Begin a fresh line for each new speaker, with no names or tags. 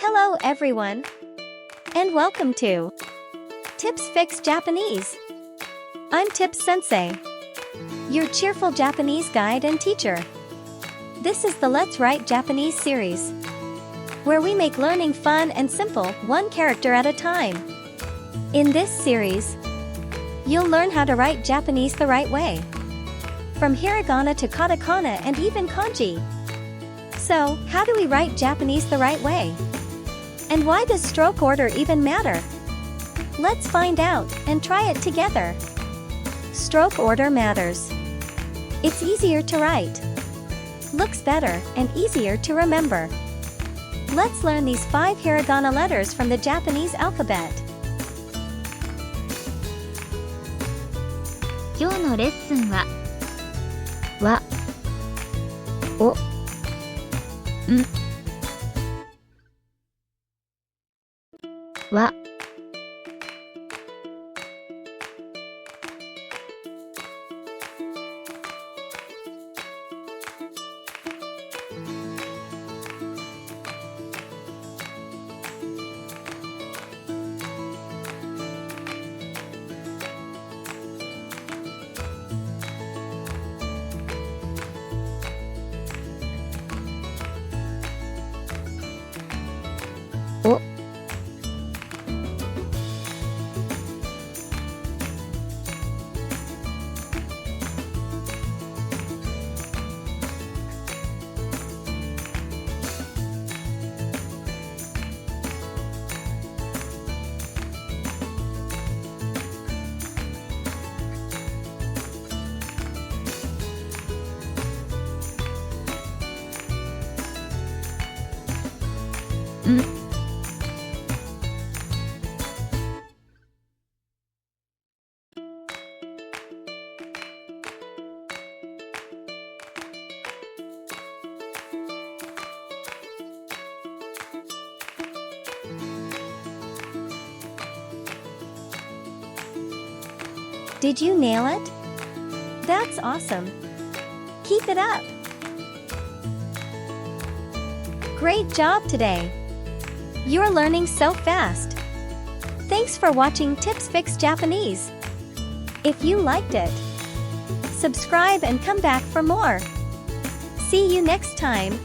Hello everyone, and welcome to Tips Fix Japanese. I'm Tips Sensei, your cheerful Japanese guide and teacher. This is the Let's Write Japanese series, where we make learning fun and simple, one character at a time. In this series, you'll learn how to write Japanese the right way, from hiragana to katakana and even kanji. So, how do we write Japanese the right way? And why does stroke order even matter? Let's find out and try it together. Stroke order matters. It's easier to write, looks better, and easier to remember. Let's learn these 5 hiragana letters from the Japanese alphabet.
今日のレッスンはわ、お、ん、わ、お、ん、
Did you nail it? That's awesome. Keep it up. Great job today. You're learning so fast. Thanks for watching Tips Fix Japanese. If you liked it, subscribe and come back for more. See you next time.